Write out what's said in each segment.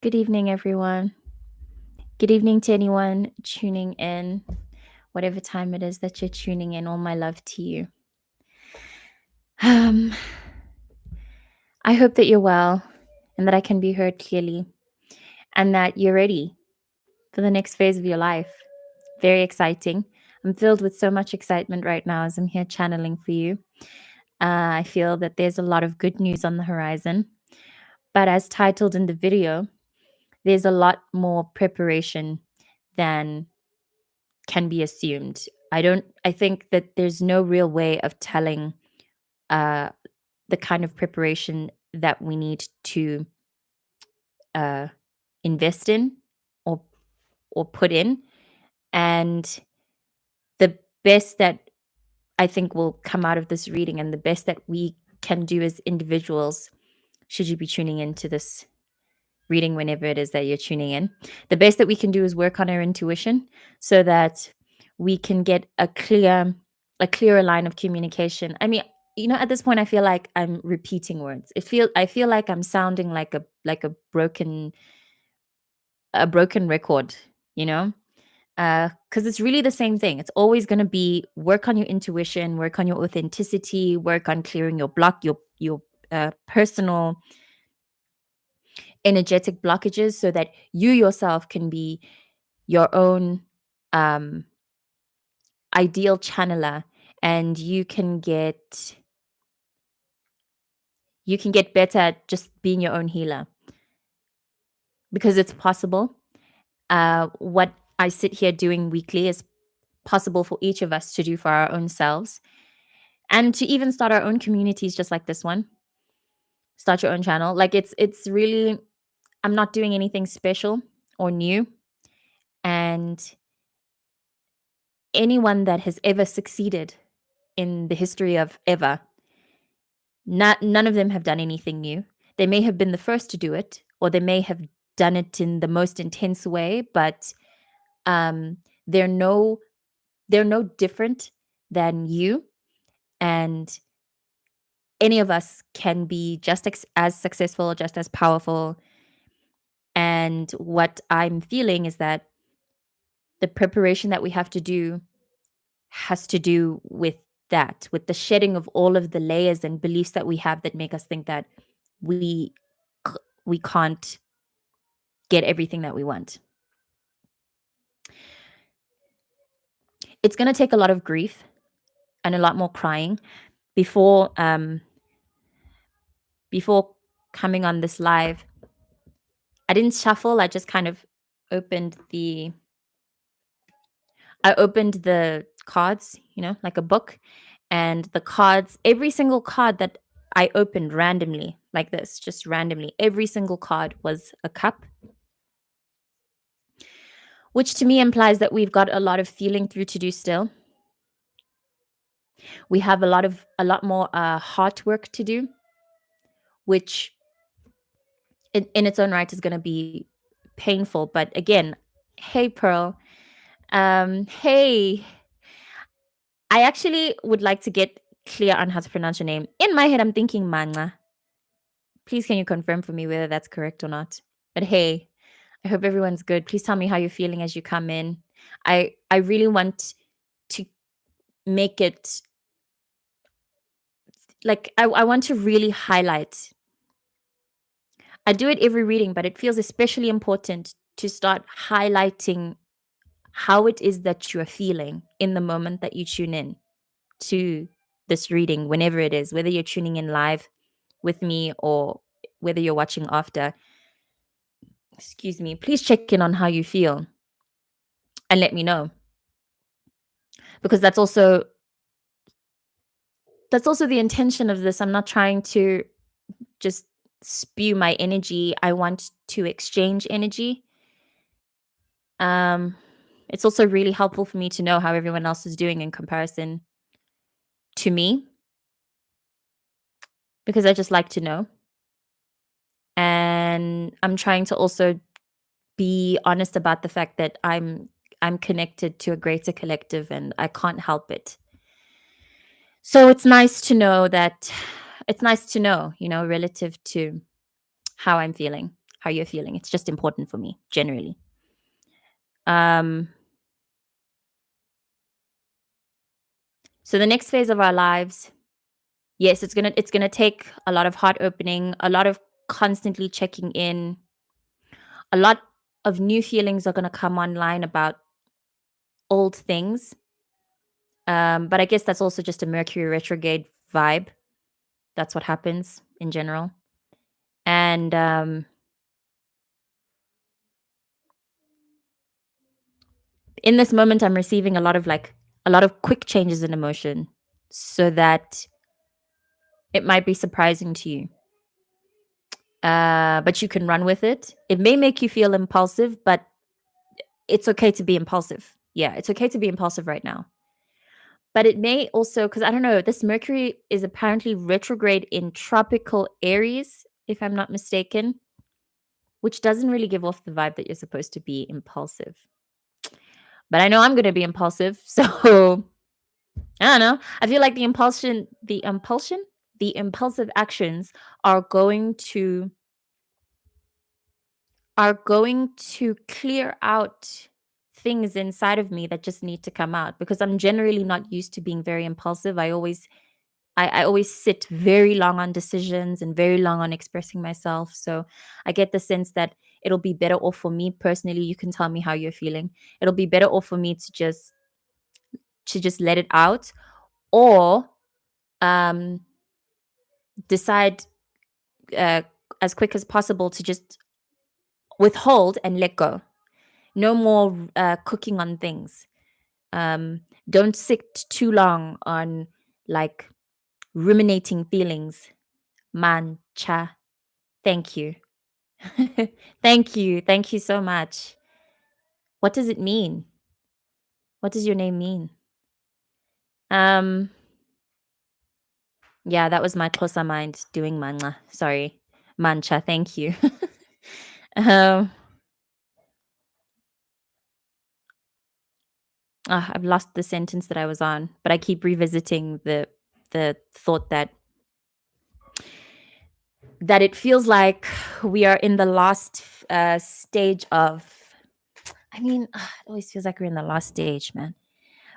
Good evening, everyone. Good evening to anyone tuning in, whatever time it is that you're tuning in. All my love to you. Um, I hope that you're well and that I can be heard clearly and that you're ready for the next phase of your life. Very exciting. I'm filled with so much excitement right now as I'm here channeling for you. I feel that there's a lot of good news on the horizon, but as titled in the video, there's a lot more preparation than can be assumed. I think that there's no real way of telling uh the kind of preparation that we need to uh invest in or put in, and the best that I think will come out of this reading and the best that we can do as individuals, should you be tuning into this reading whenever it is that you're tuning in, the best that we can do is work on our intuition so that we can get a clearer line of communication. I mean, at this point I feel like I'm repeating words. I feel like I'm sounding like a broken record, you know? Because it's really the same thing. It's always going to be work on your intuition, work on your authenticity, work on clearing your block, your personal energetic blockages, so that you yourself can be your own um, ideal channeler, and you can get better at just being your own healer, because it's possible. What I sit here doing weekly is possible for each of us to do for our own selves, and to even start our own communities just like this one. Start your own channel. Like, it's really, I'm not doing anything special or new, and anyone that has ever succeeded in the history of ever, none of them have done anything new. They may have been the first to do it, or they may have done it in the most intense way, but um, they're no they're no different than you. And any of us can be just as successful, just as powerful. And what I'm feeling is that the preparation that we have to do has to do with that, with the shedding of all of the layers and beliefs that we have that make us think that we we can't get everything that we want. It's going to take a lot of grief and a lot more crying before before coming on this live. I didn't shuffle. I just kind of opened the I opened the cards, like a book, and the cards, every single card that I opened randomly, like this, just randomly, every single card was a cup, which to me implies that we've got a lot of feeling through to do still. We have a lot more heart work to do, which in its own right is going to be painful. But again, hey Pearl, hey, I actually would like to get clear on how to pronounce your name. In my head, I'm thinking Manga. Please, can you confirm for me whether that's correct or not? But hey, I hope everyone's good. Please tell me how you're feeling as you come in. I really want to make it like, I want to really highlight. I do it every reading, but it feels especially important to start highlighting how it is that you're feeling in the moment that you tune in to this reading, whenever it is, whether you're tuning in live with me or whether you're watching after. Excuse me. Please check in on how you feel and let me know, because that's also the intention of this. I'm not trying to just spew my energy. I want to exchange energy. Um, it's also really helpful for me to know how everyone else is doing in comparison to me, because I just like to know. And I'm trying to also be honest about the fact that I'm connected to a greater collective and I can't help it. So it's nice to know that it's nice to know, relative to how I'm feeling. how you're feeling. It's just important for me generally. Um, so the next phase of our lives, yes, it's gonna take a lot of heart opening, a lot of constantly checking in, a lot of new feelings are gonna come online about old things. But I guess that's also just a Mercury retrograde vibe. That's what happens in general. And in this moment, I'm receiving a lot of quick changes in emotion, so that it might be surprising to you. But you can run with it. It may make you feel impulsive, but it's okay to be impulsive. Yeah, it's okay to be impulsive right now. But it may also, because I don't know, this Mercury is apparently retrograde in tropical Aries, if I'm not mistaken, which doesn't really give off the vibe that you're supposed to be impulsive. But I know I'm going to be impulsive. So I don't know. I feel like the impulsive actions are going to clear out things inside of me that just need to come out, because I'm generally not used to being very impulsive. I always sit very long on decisions and very long on expressing myself. So I get the sense that it'll be better off for me personally. You can tell me how you're feeling. It'll be better off for me to just let it out, or um decide uh, as quick as possible to just withhold and let go. No more cooking on things. Don't sit too long on like ruminating feelings. Mancha. Thank you. Thank you. Thank you so much. What does it mean? What does your name mean? Um, yeah, that was my Xhosa mind doing mancha. Sorry. Mancha, thank you. um, I've lost the sentence that I was on, but I keep revisiting the thought that it feels like we are in the last stage of. I mean, it always feels like we're in the last stage, man.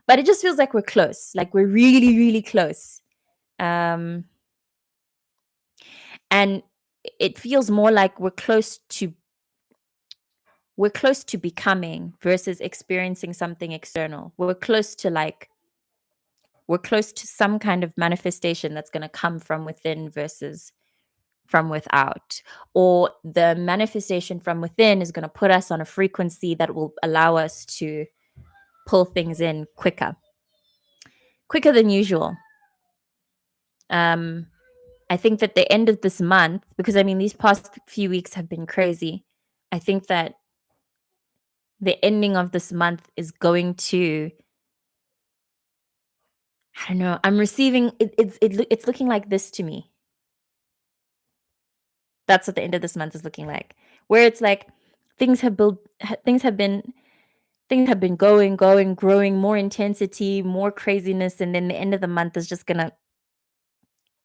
But it just feels like we're close, like we're really, really close. Um, and it feels more like we're close to becoming versus experiencing something external. We're close to some kind of manifestation that's going to come from within versus from without, or the manifestation from within is going to put us on a frequency that will allow us to pull things in quicker than usual. um I think that the end of this month, because I mean these past few weeks have been crazy, I think that the ending of this month is going to, I don't know, I'm receiving it's looking like this to me. That's what the end of this month is looking like, where it's like things have built things have been things have been going, growing, more intensity, more craziness, and then the end of the month is just gonna,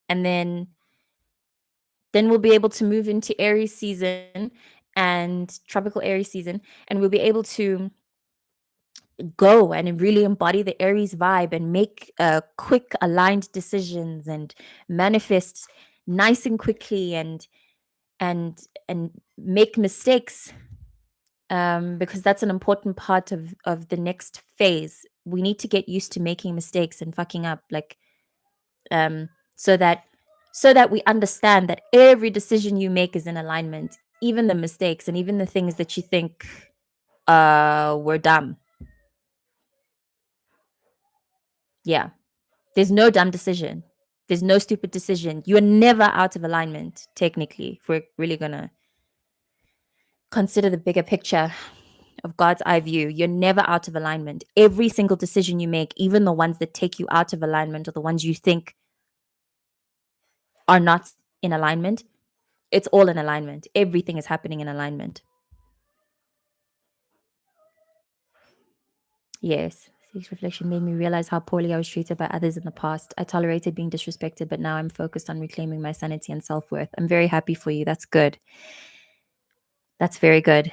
and then we'll be able to move into Aries season and tropical Aries season, and we'll be able to go and really embody the Aries vibe and make quick aligned decisions and manifest nice and quickly, and make mistakes, because that's an important part of the next phase. We need to get used to making mistakes and fucking up, like, um, so that we understand that every decision you make is in alignment, even the mistakes and even the things that you think were dumb. Yeah, there's no dumb decision. There's no stupid decision. You are never out of alignment, technically, if we're really gonna consider the bigger picture of God's eye view. You're never out of alignment. Every single decision you make, even the ones that take you out of alignment or the ones you think are not in alignment, it's all in alignment. Everything is happening in alignment. Yes. This reflection made me realize how poorly I was treated by others in the past. I tolerated being disrespected, but now I'm focused on reclaiming my sanity and self worth. I'm very happy for you. That's good. That's very good.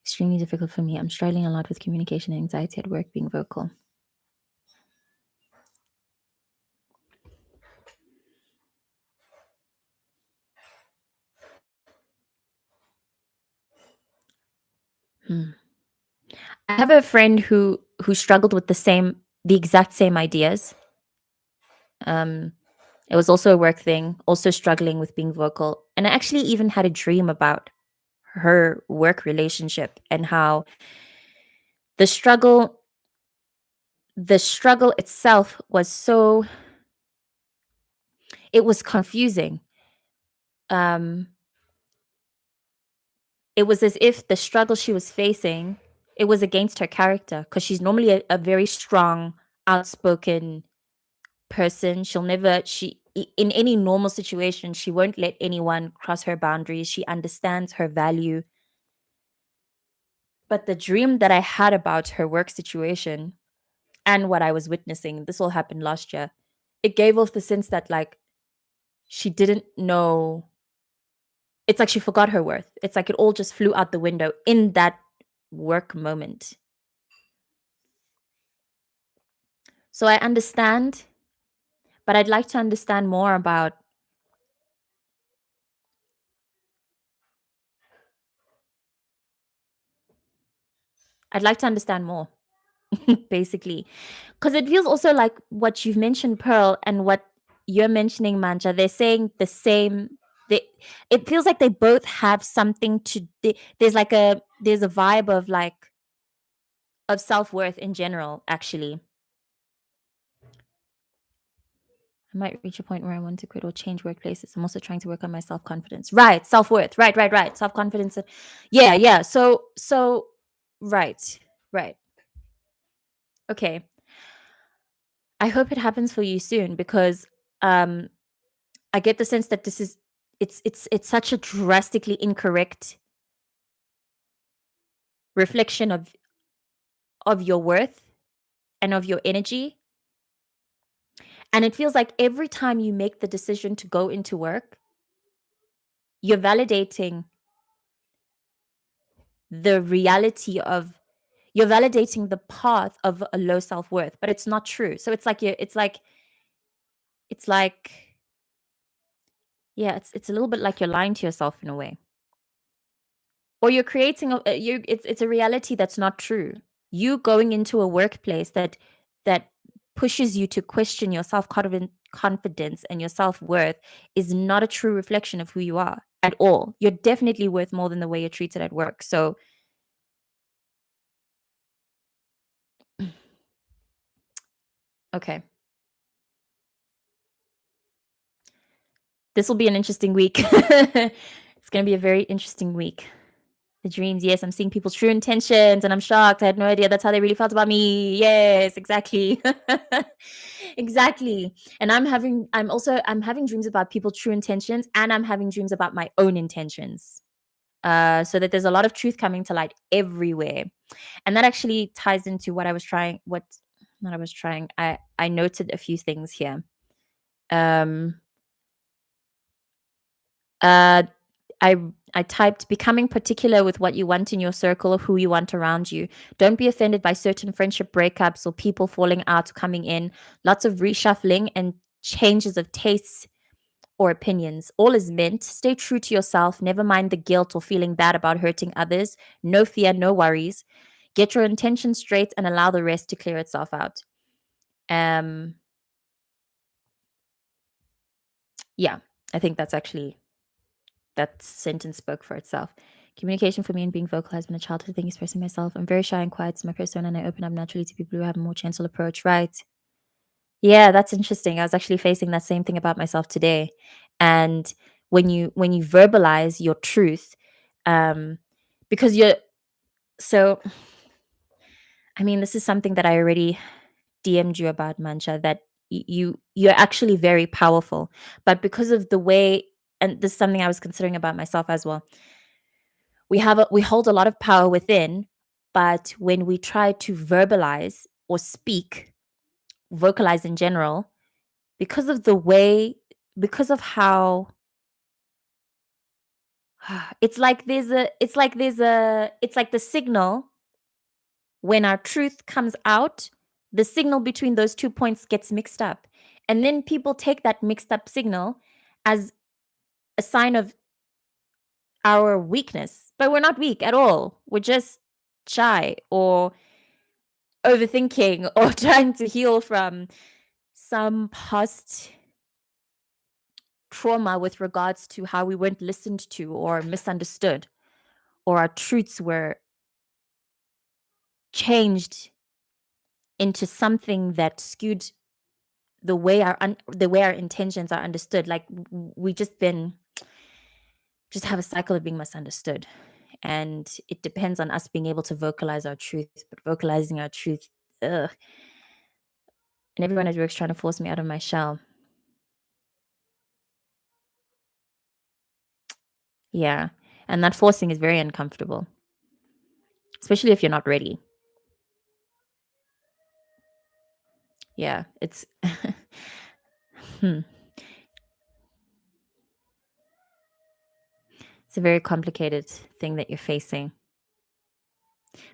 Extremely difficult for me. I'm struggling a lot with communication and anxiety at work, being vocal. Hmm. I have a friend who struggled with the exact same ideas. Um, it was also a work thing, also struggling with being vocal. And I actually even had a dream about her work relationship and how the struggle the struggle itself was so it was confusing. Um, it was as if the struggle she was facing, it was against her character because she's normally a very strong, outspoken person. She'll never in any normal situation, she won't let anyone cross her boundaries. She understands her value. But the dream that I had about her work situation and what I was witnessing, this all happened last year. It gave off the sense that like she didn't know. It's like she forgot her worth. It's like it all just flew out the window in that work moment. So I understand, but I'd like to understand more about I'd like to understand more basically. Because it feels also like what you've mentioned, Pearl, and what you're mentioning, Manja, they're saying the same. They, it feels like they both have something to. There's a vibe of like of self worth in general. Actually, I might reach a point where I want to quit or change workplaces. I'm also trying to work on my self confidence. Right, self worth. Right. Self confidence. Yeah, yeah. Right, right. Okay. I hope it happens for you soon because um I get the sense that this is it's such a drastically incorrect reflection of your worth and of your energy. And it feels like every time you make the decision to go into work, you're validating the reality of you're validating the path of a low self-worth, but it's not true. So it's like yeah, it's a little bit like you're lying to yourself in a way. Or you're creating it's a reality that's not true. You going into a workplace that pushes you to question your confidence and your self-worth is not a true reflection of who you are at all. You're definitely worth more than the way you're treated at work. So okay, this will be an interesting week. It's going to be a very interesting week. The dreams, yes, I'm seeing people's true intentions and I'm shocked. I had no idea that's how they really felt about me. Yes, exactly. Exactly. And I'm having dreams about people's true intentions and I'm having dreams about my own intentions. So that there's a lot of truth coming to light everywhere. And that actually ties into what I was trying what not I was trying. I noted a few things here. Um uh I I typed becoming particular with what you want in your circle or who you want around you. Don't be offended by certain friendship breakups or people falling out or coming in. Lots of reshuffling and changes of tastes or opinions. All is meant. Stay true to yourself. Never mind the guilt or feeling bad about hurting others. No fear, no worries. Get your intentions straight and allow the rest to clear itself out. Um yeah, I think that sentence spoke for itself. Communication for me and being vocal has been a childhood thing, expressing myself. I'm very shy and quiet to my persona, and I open up naturally to people who have a more gentle approach. Right. Yeah, that's interesting. I was actually facing that same thing about myself today. And when you verbalize your truth, um, because you're so I mean, this is something that I already DM'd you about, Mancha, that you're actually very powerful. But because of the way and this is something I was considering about myself as well, we hold a lot of power within, but when we try to verbalize or speak, vocalize in general, because of the way because of It's like the signal when our truth comes out, the signal between those 2 points gets mixed up. And then people take that mixed up signal as a sign of our weakness, but we're not weak at all. We're just shy or overthinking or trying to heal from some past trauma with regards to how we weren't listened to or misunderstood, or our truths were changed into something that skewed the way our intentions are understood. Like we just have a cycle of being misunderstood, and it depends on us being able to vocalize our truth. But vocalizing our truth, ugh, and everyone at work's trying to force me out of my shell. Yeah, and that forcing is very uncomfortable, especially if you're not ready. Yeah, it's hmm, it's a very complicated thing that you're facing.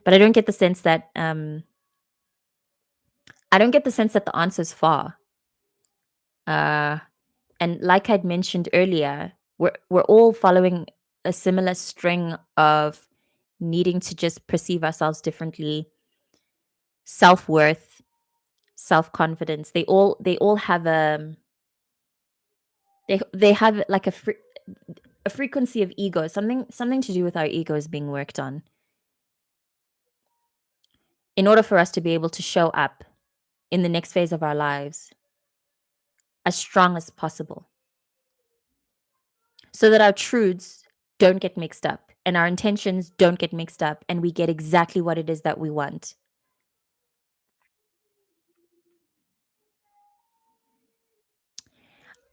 But I don't get the sense that the answer's far. Uh, and like I'd mentioned earlier, we're all following a similar string of needing to just perceive ourselves differently, self-worth, self-confidence. They all have they have like a frequency of ego, something to do with our egos being worked on in order for us to be able to show up in the next phase of our lives as strong as possible, so that our truths don't get mixed up and our intentions don't get mixed up and we get exactly what it is that we want.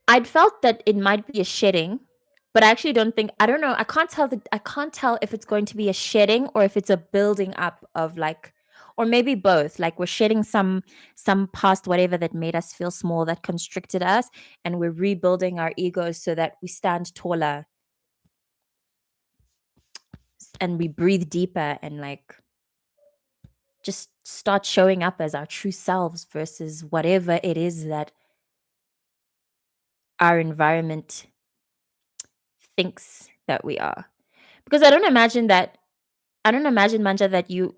I'd felt that it might be a shedding, but I actually I don't know. I can't tell if it's going to be a shedding or if it's a building up of like, or maybe both. Like we're shedding some past whatever that made us feel small, that constricted us, and we're rebuilding our egos so that we stand taller and we breathe deeper and like just start showing up as our true selves versus whatever it is that our environment thinks that we are. Because I don't imagine, Manja, that you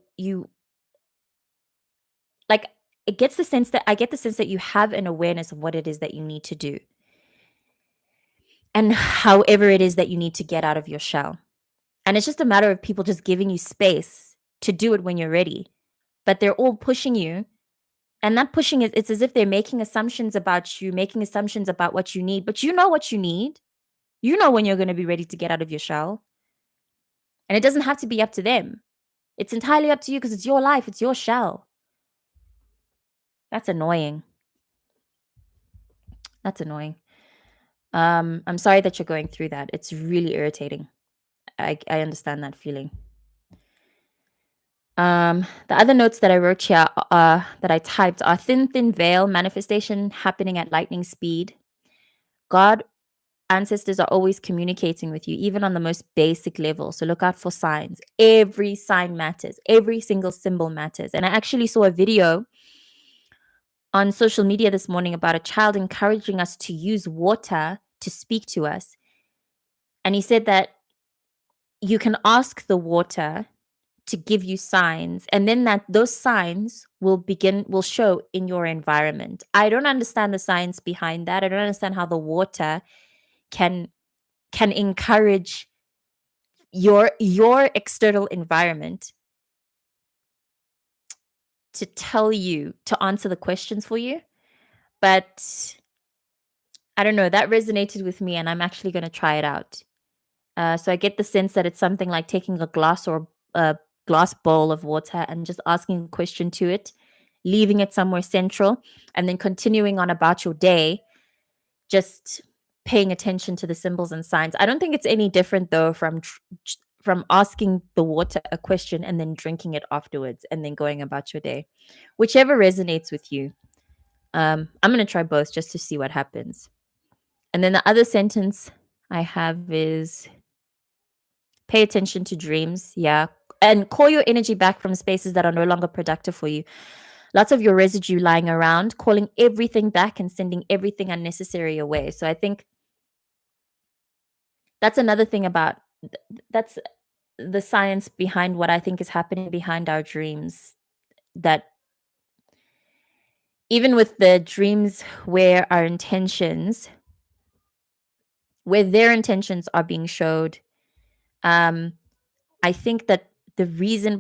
like I get the sense that you have an awareness of what it is that you need to do and however it is that you need to get out of your shell. And it's just a matter of people just giving you space to do it when you're ready. But they're all pushing you. And that pushing is it's as if they're making assumptions about you, making assumptions about what you need, but you know what you need. You know when you're going to be ready to get out of your shell. And it doesn't have to be up to them. It's entirely up to you because it's your life, it's your shell. That's annoying. That's annoying. I'm sorry that you're going through that. It's really irritating. I understand that feeling. The other notes that I wrote here, that I typed are thin veil, manifestation happening at lightning speed. God, ancestors are always communicating with you, even on the most basic level. So look out for signs. Every sign matters. Every single symbol matters. And I actually saw a video on social media this morning about a child encouraging us to use water to speak to us. And he said that you can ask the water to give you signs, and then that those signs will show in your environment. I don't understand the science behind that. I don't understand how the water can encourage your external environment to tell you to answer the questions for you. But I don't know, that resonated with me and I'm actually going to try it out. So I get the sense that it's something like taking a glass or a glass bowl of water and just asking a question to it, leaving it somewhere central, and then continuing on about your day, just paying attention to the symbols and signs. I don't think it's any different though from asking the water a question and then drinking it afterwards and then going about your day. Whichever resonates with you. I'm going to try both just to see what happens. And then the other sentence I have is Pay attention to dreams. Yeah. And call your energy back from spaces that are no longer productive for you. Lots of your residue lying around, calling everything back and sending everything unnecessary away. So I think that's another thing about that's the science behind what I think is happening behind our dreams. That even with the dreams where their intentions are being showed, um, I think that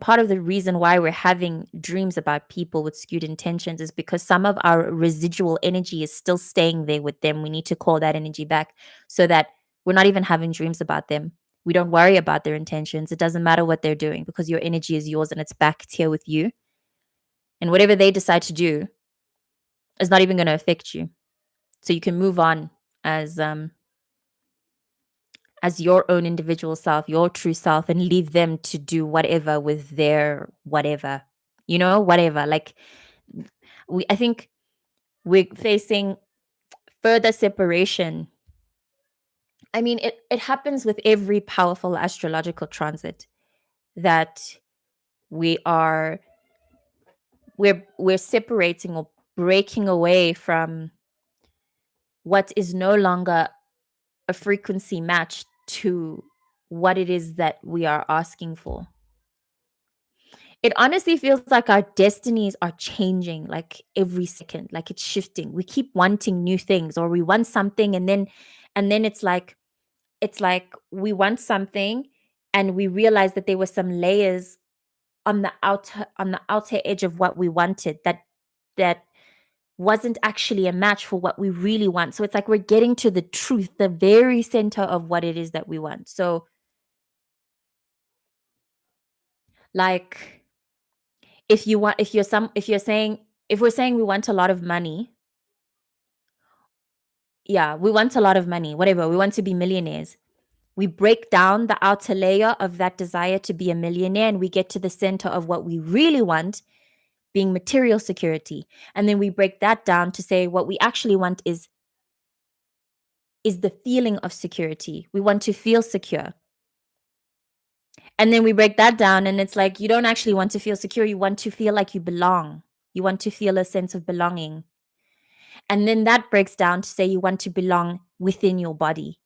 part of the reason why we're having dreams about people with skewed intentions is because some of our residual energy is still staying there with them. We need to call that energy back so that we're not even having dreams about them. We don't worry about their intentions. It doesn't matter what they're doing because your energy is yours and it's back, it's here with you. And whatever they decide to do is not even going to affect you. So you can move on as as your own individual self, your true self, and leave them to do whatever with their whatever, whatever. Like I think we're facing further separation. I mean, it happens with every powerful astrological transit that we are we're separating or breaking away from what is no longer a frequency match to what it is that we are asking for. It honestly feels like our destinies are changing like every second, like it's shifting. We keep wanting new things or we want something and then it's like we want something and we realize that there were some layers on the outer edge of what we wanted that wasn't actually a match for what we really want. So it's like we're getting to the truth, the very center of what it is that we want. So like if we're saying we want a lot of money, yeah, we want a lot of money, whatever, we want to be millionaires. We break down the outer layer of that desire to be a millionaire and we get to the center of what we really want, being material security. And then we break that down to say what we actually want is the feeling of security. We want to feel secure. And then we break that down and it's like you don't actually want to feel secure, you want to feel like you belong. You want to feel a sense of belonging. And then that breaks down to say you want to belong within your body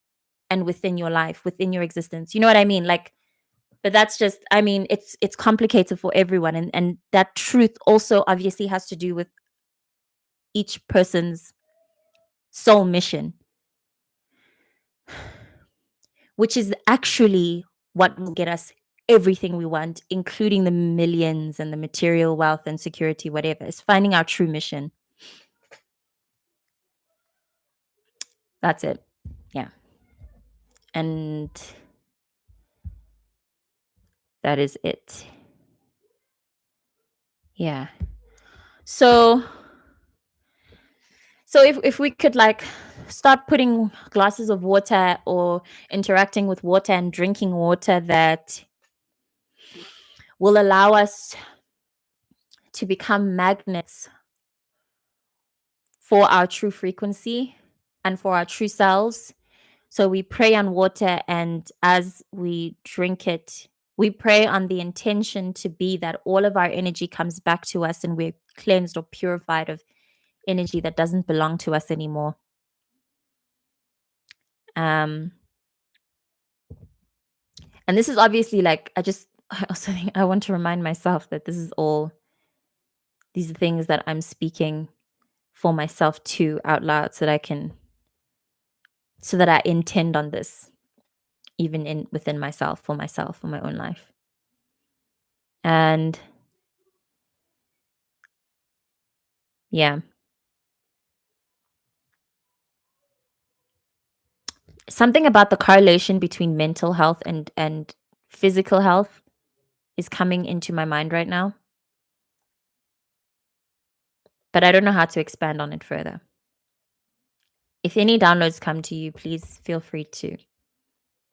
and within your life, within your existence. You know what I mean? Like, but that's just, I mean, it's complicated for everyone. And that truth also obviously has to do with each person's soul mission, which is actually what will get us everything we want, including the millions and the material wealth and security, whatever. Is finding our true mission. That's it. Yeah. And that is it. Yeah. So if we could like start putting glasses of water or interacting with water and drinking water that will allow us to become magnets for our true frequency and for our true selves. So we pray on water, and as we drink it, we pray on the intention to be that all of our energy comes back to us and we're cleansed or purified of energy that doesn't belong to us anymore. Um, and this is obviously like, I also think I want to remind myself that these are things that I'm speaking for myself too out loud so that I intend on this even in within myself, for my own life. And yeah, something about the correlation between mental health and physical health is coming into my mind right now, but I don't know how to expand on it further. If any downloads come to you, please feel free to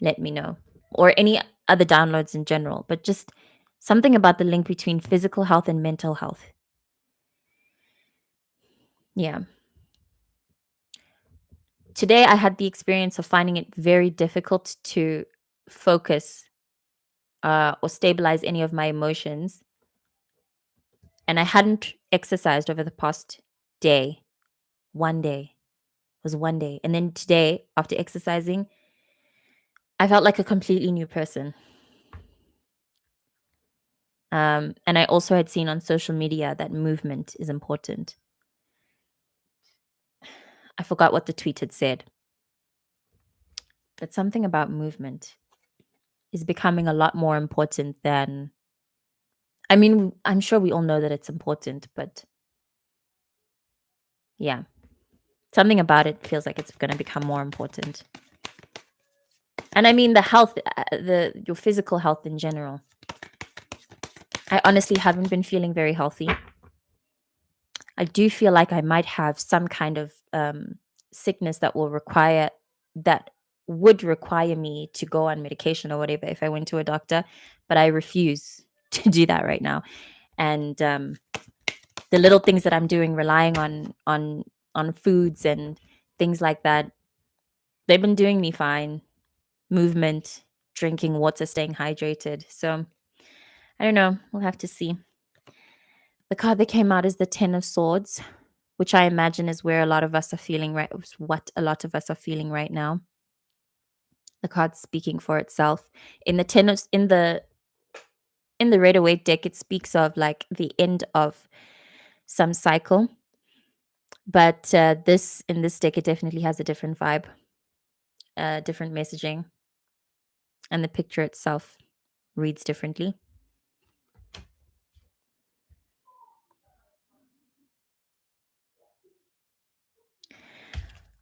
let me know, or any other downloads in general, but just something about the link between physical health and mental health. Yeah. Today, I had the experience of finding it very difficult to focus or stabilize any of my emotions. And I hadn't exercised over the past day, one day. It was one day. And then today, after exercising, I felt like a completely new person. And I also had seen on social media that movement is important. I forgot what the tweet had said, but something about movement is becoming a lot more important than, I mean, I'm sure we all know that it's important, but yeah, something about it feels like it's going to become more important. And I mean the health, the your physical health in general. I honestly haven't been feeling very healthy. I do feel like I might have some kind of sickness that would require me to go on medication or whatever if I went to a doctor, but I refuse to do that right now. And the little things that I'm doing, relying on foods and things like that, they've been doing me fine. Movement, drinking water, staying hydrated. So I don't know. We'll have to see. The card that came out is the Ten of Swords, which I imagine is where a lot of us are feeling right. What a lot of us are feeling right now. The card's speaking for itself. In the ten of in the Rider Waite deck, it speaks of like the end of some cycle. But this in this deck, it definitely has a different vibe, different messaging, and the picture itself reads differently.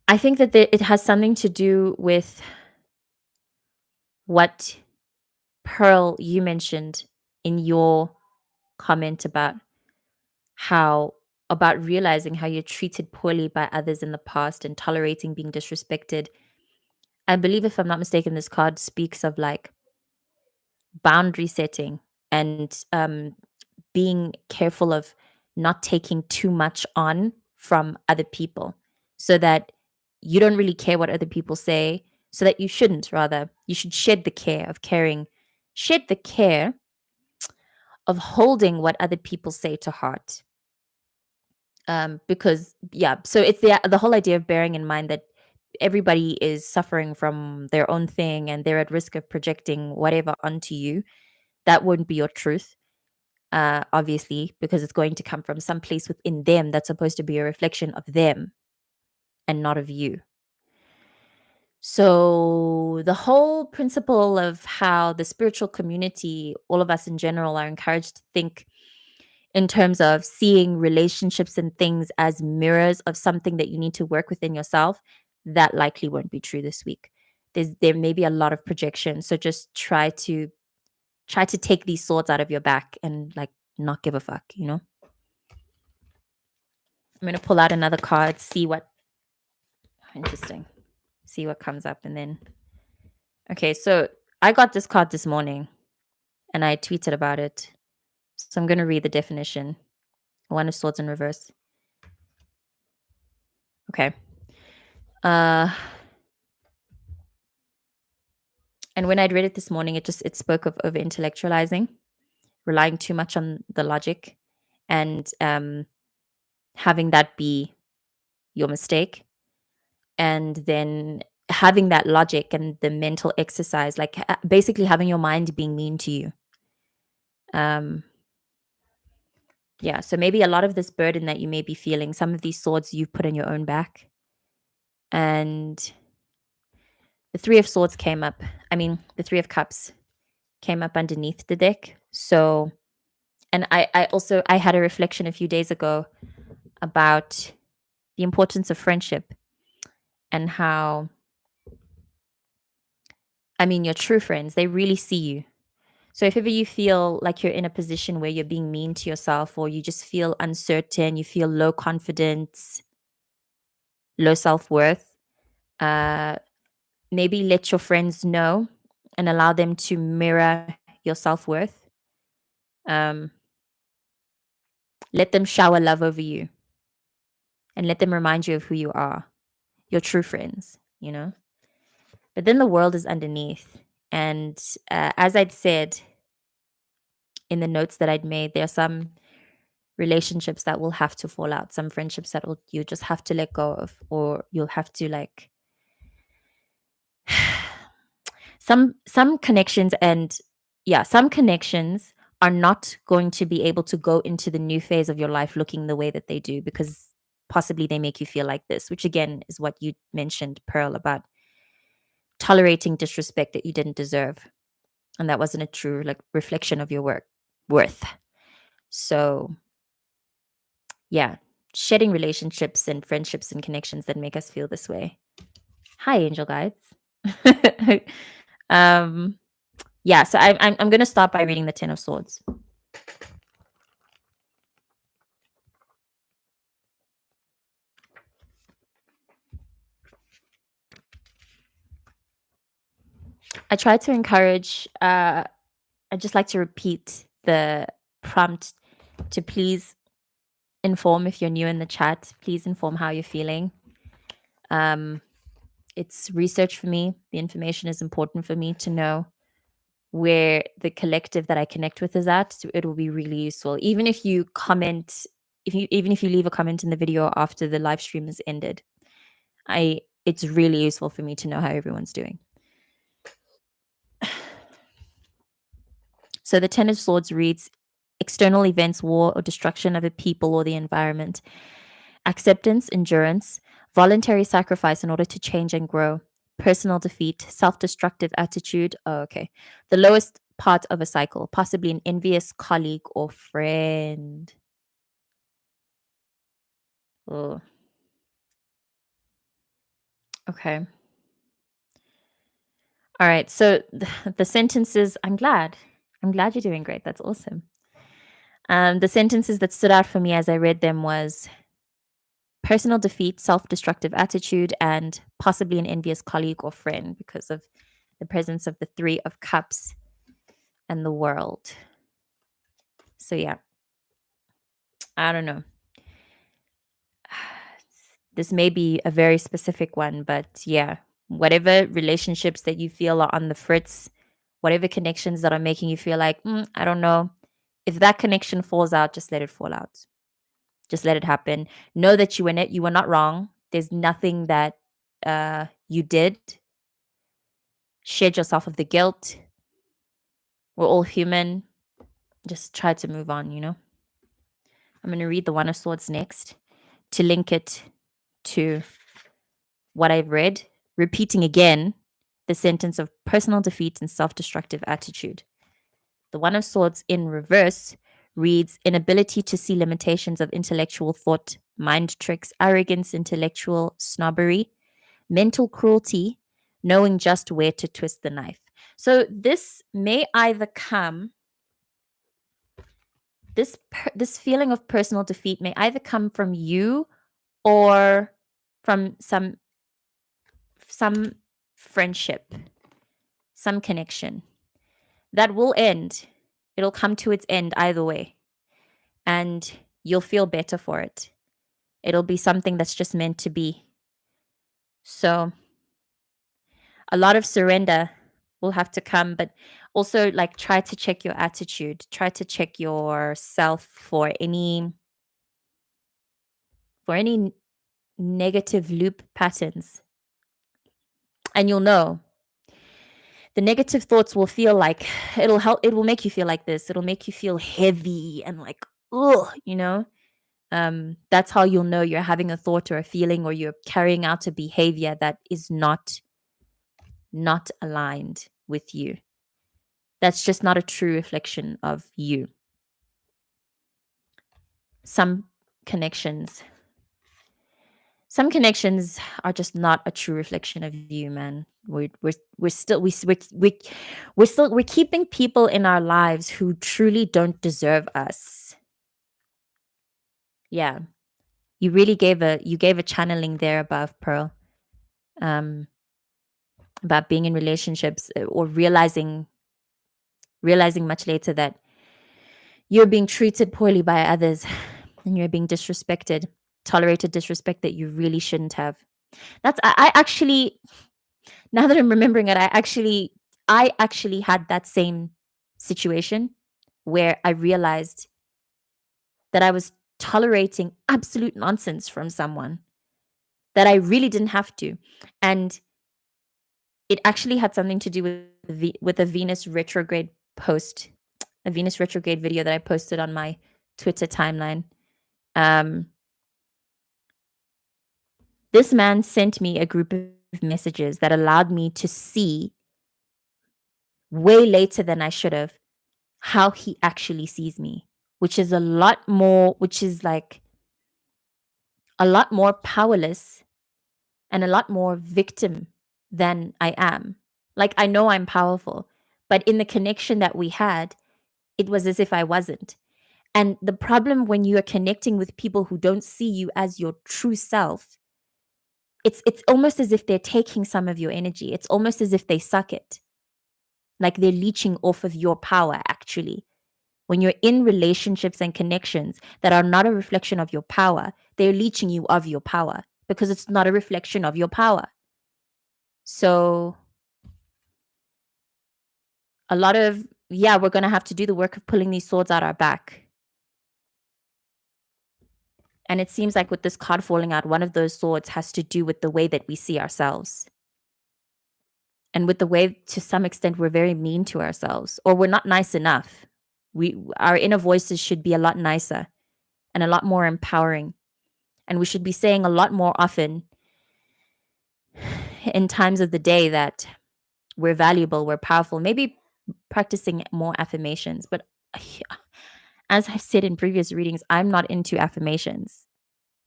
I think that it has something to do with what Pearl you mentioned in your comment how about realizing how you're treated poorly by others in the past and tolerating being disrespected. I believe, if I'm not mistaken, this card speaks of like boundary setting and being careful of not taking too much on from other people so that you don't really care what other people say, so that you shouldn't, rather, you should shed the care of caring, shed the care of holding what other people say to heart. Because yeah, so it's the whole idea of bearing in mind that everybody is suffering from their own thing and they're at risk of projecting whatever onto you. That won't be your truth, obviously, because it's going to come from some place within them that's supposed to be a reflection of them and not of you. So, the whole principle of how the spiritual community, all of us in general, are encouraged to think in terms of seeing relationships and things as mirrors of something that you need to work within yourself, that likely won't be true this week. There may be a lot of projection. So just try to take these swords out of your back and like not give a fuck, you know? I'm gonna pull out another card, see what interesting. See what comes up and then okay, so I got this card this morning and I tweeted about it. So I'm gonna read the definition. One of swords in reverse. Okay. Uh and when I'd read it this morning, it spoke of over intellectualizing, relying too much on the logic and having that be your mistake. And then having that logic and the mental exercise, like basically having your mind being mean to you. Um, yeah, so maybe a lot of this burden that you may be feeling, some of these swords you've put on your own back. And the Three of Swords came up. I mean, the Three of Cups came up underneath the deck. So, and I had a reflection a few days ago about the importance of friendship and how, I mean, your true friends, they really see you. So if ever you feel like you're in a position where you're being mean to yourself or you just feel uncertain, you feel low confidence, low self-worth, uh, maybe let your friends know and allow them to mirror your self-worth. Um, let them shower love over you and let them remind you of who you are, your true friends, you know? But then the world is underneath. And as I'd said in the notes that I'd made, there are some relationships that will have to fall out, some friendships that will you just have to let go of, or you'll have to like some connections. And yeah, some connections are not going to be able to go into the new phase of your life looking the way that they do, because possibly they make you feel like this, which again is what you mentioned, Pearl, about tolerating disrespect that you didn't deserve, and that wasn't a true like reflection of your worth. So yeah, shedding relationships and friendships and connections that make us feel this way. Hi, angel guides. um yeah, so I'm gonna start by reading the Ten of Swords. I try to encourage, I just like to repeat the prompt to please inform. If you're new in the chat, please inform how you're feeling. Um, it's research for me. The information is important for me to know where the collective that I connect with is at. So it will be really useful. Even if you comment, even if you leave a comment in the video after the live stream has ended, it's really useful for me to know how everyone's doing. So the Ten of Swords reads: external events, war, or destruction of a people or the environment. Acceptance, endurance, voluntary sacrifice in order to change and grow. Personal defeat, self destructive attitude. Oh, okay. The lowest part of a cycle, possibly an envious colleague or friend. Oh, okay. All right. So the sentences, I'm glad. I'm glad you're doing great. That's awesome. The sentences that stood out for me as I read them was personal defeat, self destructive attitude, and possibly an envious colleague or friend because of the presence of the Three of Cups and the world. So, yeah, I don't know. This may be a very specific one, but yeah, whatever relationships that you feel are on the fritz, whatever connections that are making you feel like, I don't know, if that connection falls out, just let it fall out. Just let it happen. Know that you were you were not wrong. There's nothing that you did. Shed yourself of the guilt. We're all human. Just try to move on, you know? I'm going to read the One of Swords next to link it to what I've read, repeating again the sentence of personal defeat and self destructive attitude. The One of Swords in reverse reads: inability to see limitations of intellectual thought, mind tricks, arrogance, intellectual snobbery, mental cruelty, knowing just where to twist the knife. So this may either come, this feeling of personal defeat may either come from you or from some friendship, some connection that will end. It'll come to its end either way, and you'll feel better for it. It'll be something that's just meant to be. So, a lot of surrender will have to come, but also like try to check your attitude, try to check yourself for any negative loop patterns, and you'll know the negative thoughts will feel like it will make you feel like this. It'll make you feel heavy and like, oh, you know. That's how you'll know you're having a thought or a feeling, or you're carrying out a behavior that is not aligned with you. That's just not a true reflection of you. Some connections some connections are just not a true reflection of you, man. We're still we're keeping people in our lives who truly don't deserve us. Yeah, you gave a channeling there above, Pearl, um about being in relationships, or realizing much later that you're being treated poorly by others and you're being disrespected, tolerated disrespect that you really shouldn't have. I actually, now that I'm remembering it, I actually I actually had that same situation where I realized that I was tolerating absolute nonsense from someone that I really didn't have to. And it actually had something to do with a Venus retrograde post, a Venus retrograde video that I posted on my Twitter timeline. Um, this man sent me a group of messages that allowed me to see way later than I should have how he actually sees me, which is a lot more, which is like a lot more powerless and a lot more victim than I am. Like, I know I'm powerful, but in the connection that we had, it was as if I wasn't. And the problem when you are connecting with people who don't see you as your true self, it's almost as if they're taking some of your energy. It's almost as if they suck it. Like they're leeching off of your power actually. When you're in relationships and connections that are not a reflection of your power, they're leeching you of your power because it's not a reflection of your power. So a lot of, yeah, we're going to have to do the work of pulling these swords out our back. And it seems like with this card falling out, one of those swords has to do with the way that we see ourselves. And with the way, to some extent, we're very mean to ourselves or we're not nice enough. Our inner voices should be a lot nicer and a lot more empowering. And we should be saying a lot more often in times of the day that we're valuable, we're powerful, maybe practicing more affirmations. But as I've said in previous readings, I'm not into affirmations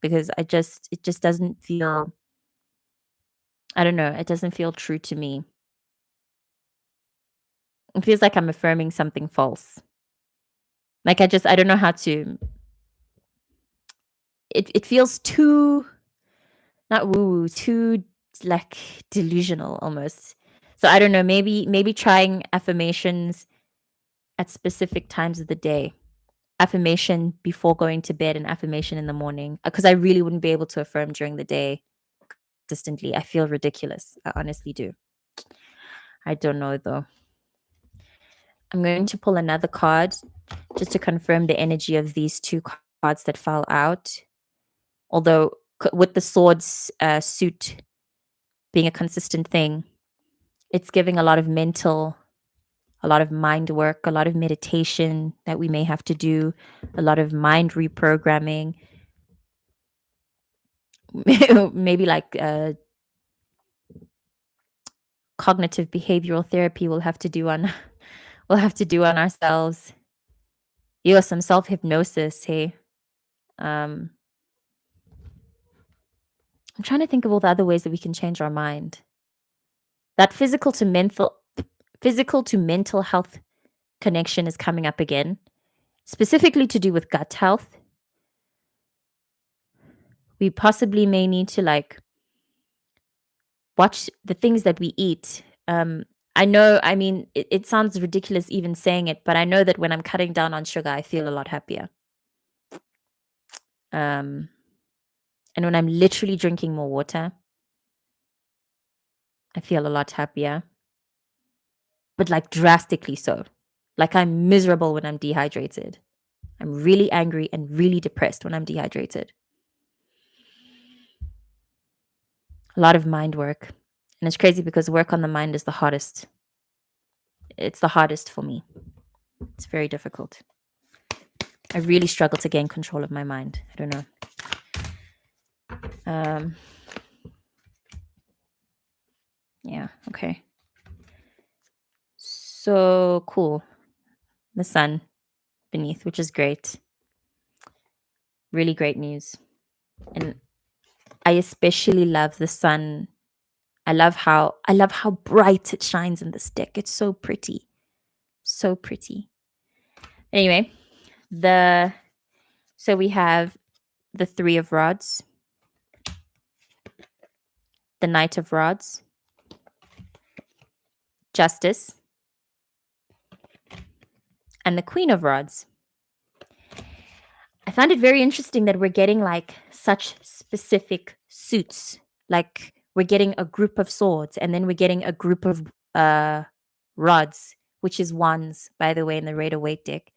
because it just doesn't feel, I don't know, it doesn't feel true to me. It feels like I'm affirming something false. Like I don't know how to, it feels too, not woo, too like delusional almost. So I don't know, maybe trying affirmations at specific times of the day. Affirmation before going to bed and affirmation in the morning because I really wouldn't be able to affirm during the day consistently. I feel ridiculous. I honestly do. I don't know though. I'm going to pull another card just to confirm the energy of these two cards that fell out. Although with the swords suit being a consistent thing, it's giving a lot of mental, a lot of mind work, a lot of meditation that we may have to do, a lot of mind reprogramming, maybe like cognitive behavioral therapy we'll have to do on we'll have to do on ourselves. Some self hypnosis. Hey, I'm trying to think of all the other ways that we can change our mind. That physical to mental health connection is coming up again, specifically to do with gut health. We possibly may need to like watch the things that we eat. I know, I mean, it sounds ridiculous even saying it, but I know that when I'm cutting down on sugar, I feel a lot happier. And when I'm literally drinking more water, I feel a lot happier, but like drastically so. Like I'm miserable when I'm dehydrated. I'm really angry and really depressed when I'm dehydrated. A lot of mind work. And it's crazy because work on the mind is the hardest. It's the hardest for me. It's very difficult. I really struggle to gain control of my mind. I don't know. Yeah, okay. So cool. The sun beneath, which is great. Really great news. And I especially love the sun. I love how bright it shines in this deck. It's so pretty. So pretty. Anyway, so we have the 3 of rods, the Knight of rods, Justice, and the Queen of rods. I found it very interesting that we're getting like such specific suits. Like we're getting a group of swords and then we're getting a group of rods, which is wands, by the way, in the Rider Waite deck.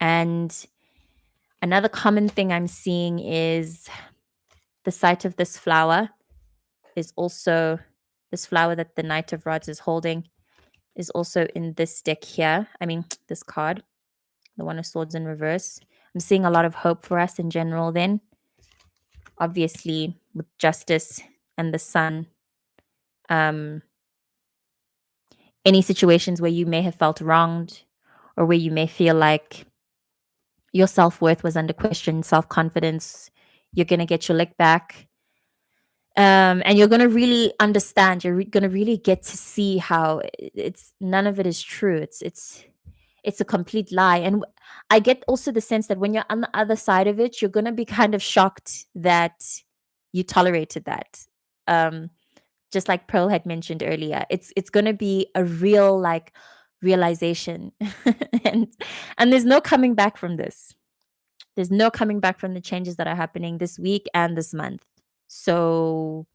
And another common thing I'm seeing is the sight of this flower is also this flower that the Knight of Rods is holding is also in this deck here. I mean, this card, the One of Swords in reverse. I'm seeing a lot of hope for us in general then. Obviously, with Justice and the Sun. Any situations where you may have felt wronged or where you may feel like your self-worth was under question, self-confidence, you're going to get your lick back. And you're going to really understand, going to really get to see how it's none of it is true. It's a complete lie. And I get also the sense that when you're on the other side of it, you're going to be kind of shocked that you tolerated that. Just like Pearl had mentioned earlier, it's going to be a real like realization. and and there's no coming back from this. There's no coming back from the changes that are happening this week and this month. So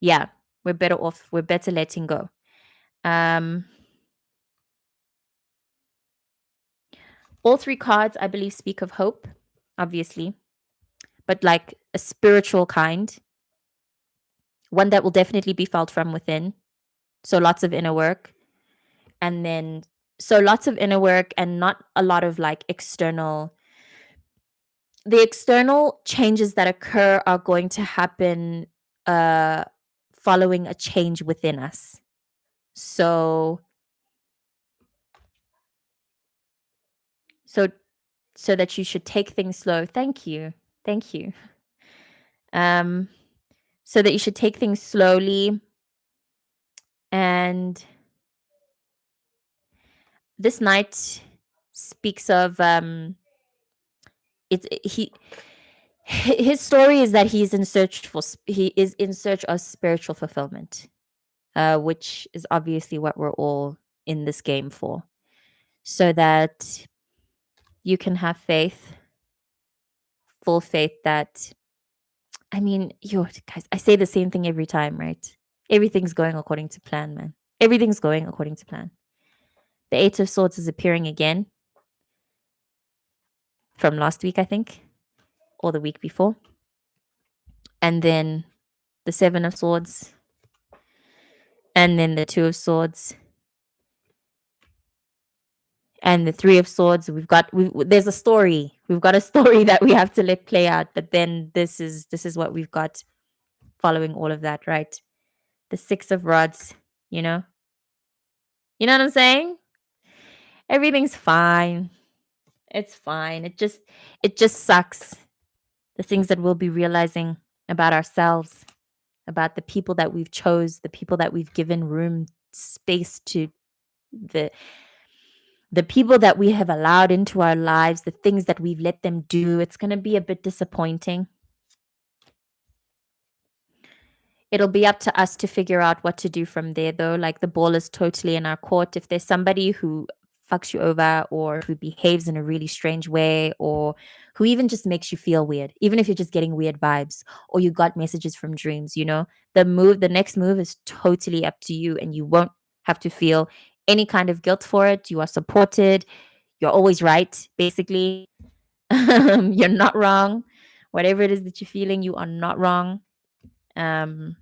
yeah, we're better off. We're better letting go. Um, all three cards, I believe, speak of hope, obviously, but like a spiritual kind, one that will definitely be felt from within. So lots of inner work. And then, so lots of inner work and not a lot of like external. The external changes that occur are going to happen uh, following a change within us. So, so, so that you should take things slow. Thank you. Thank you. Um, so that you should take things slowly. And this knight speaks of it's his story is that he's in search for he is in search of spiritual fulfillment, which is obviously what we're all in this game for, so that you can have faith, full faith that, I mean, yo, guys, I say the same thing every time, right? Everything's going according to plan, man. Everything's going according to plan. The Eight of Swords is appearing again from last week, I think, or the week before. And then the Seven of Swords. And then the Two of Swords. And the Three of Swords. There's a story. We've got a story that we have to let play out. But then this is what we've got following all of that, right? The Six of Rods, you know? You know what I'm saying? Everything's fine. It's fine. It just sucks. The things that we'll be realizing about ourselves, about the people that we've chose, the people that we've given room, space to, the the people that we have allowed into our lives, the things that we've let them do. It's going to be a bit disappointing. It'll be up to us to figure out what to do from there, though. Like, the ball is totally in our court. If there's somebody who fucks you over or who behaves in a really strange way or who even just makes you feel weird, even if you're just getting weird vibes or you got messages from dreams, the next move is totally up to you, and you won't have to feel any kind of guilt for it. You are supported. You're always right, basically. You're not wrong. Whatever it is that you're feeling, you are not wrong. Um,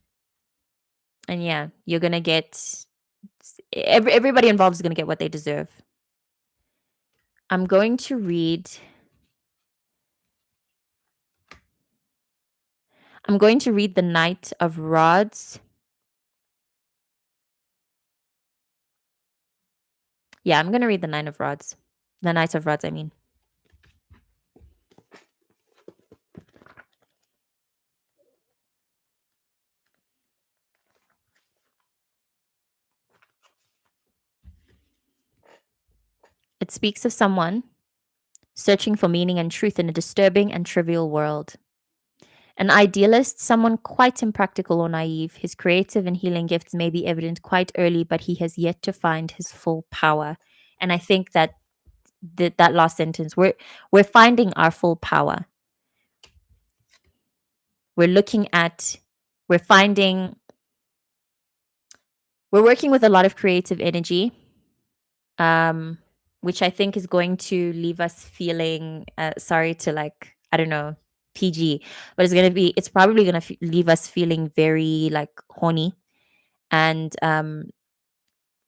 and yeah, you're gonna get everybody involved is gonna get what they deserve. I'm going to read. I'm going to read the Knight of Rods. Yeah, I'm gonna read the Nine of Rods. The Knight of Rods, I mean. It speaks of someone searching for meaning and truth in a disturbing and trivial world. An idealist, someone quite impractical or naive, his creative and healing gifts may be evident quite early, but he has yet to find his full power. And I think that that last sentence, we're finding our full power. We're finding We're working with a lot of creative energy, um, which I think is going to leave us feeling sorry to like, I don't know, PG, but it's probably going to leave us feeling very like horny and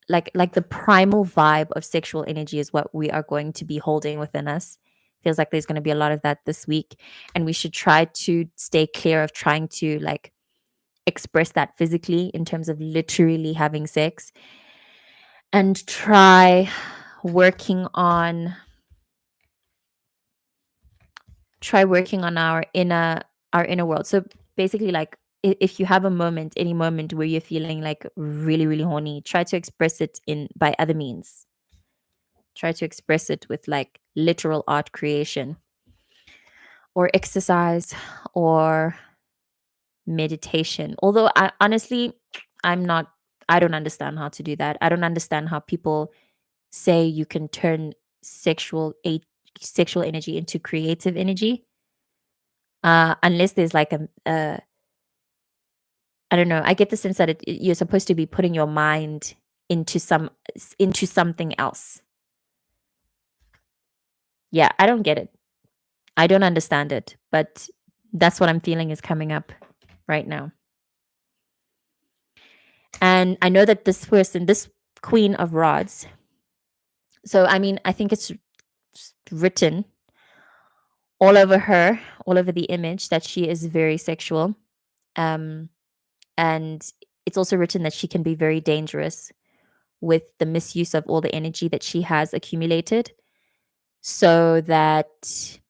like the primal vibe of sexual energy is what we are going to be holding within us. Feels like there's going to be a lot of that this week, and we should try to stay clear of trying to like express that physically in terms of literally having sex, and working on try working on our inner world. So basically, like if you have a moment, any moment where you're feeling like really really horny, try to express it in by other means. Try to express it with like literal art creation or exercise or meditation. Although I honestly, I'm not I don't understand how to do that. I don't understand how people say you can turn sexual a sexual energy into creative energy. Unless there's like a I don't know. I get the sense that you're supposed to be putting your mind into something else. Yeah, I don't get it. I don't understand it, but that's what I'm feeling is coming up right now. And I know that this person, this Queen of Rods, so I mean, I think it's written all over her, all over the image that she is very sexual. Um, and it's also written that she can be very dangerous with the misuse of all the energy that she has accumulated. So that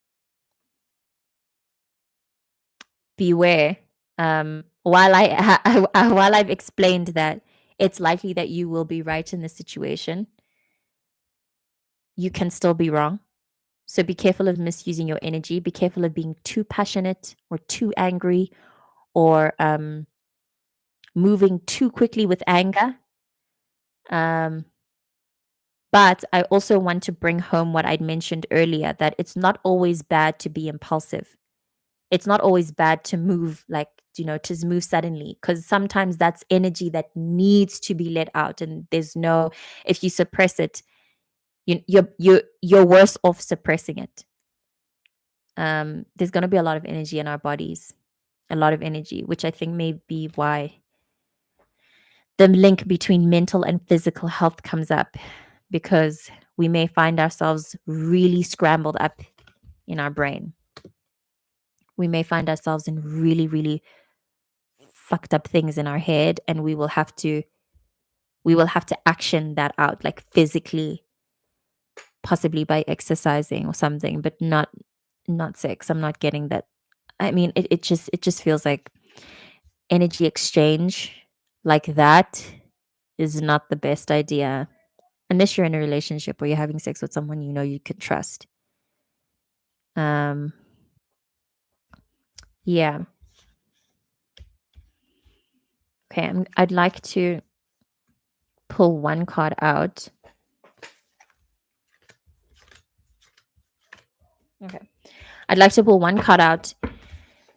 beware. While while I've explained that it's likely that you will be right in this situation, you can still be wrong. So be careful of misusing your energy. Be careful of being too passionate or too angry or moving too quickly with anger. Um, but I also want to bring home what I'd mentioned earlier, that it's not always bad to be impulsive. It's not always bad to move like, to move suddenly, because sometimes that's energy that needs to be let out. And there's no, if you suppress it, you're worse off suppressing it. There's going to be a lot of energy in our bodies, a lot of energy, which I think may be why the link between mental and physical health comes up, because we may find ourselves really scrambled up in our brain. We may find ourselves in really, really fucked up things in our head, and we will have to action that out, like physically, possibly by exercising or something, but not sex. I'm not getting that. I mean, it just feels like energy exchange like that is not the best idea unless you're in a relationship or you're having sex with someone you can trust. Um, yeah. Okay. I'd like to pull one card out. Okay. I'd like to pull one card out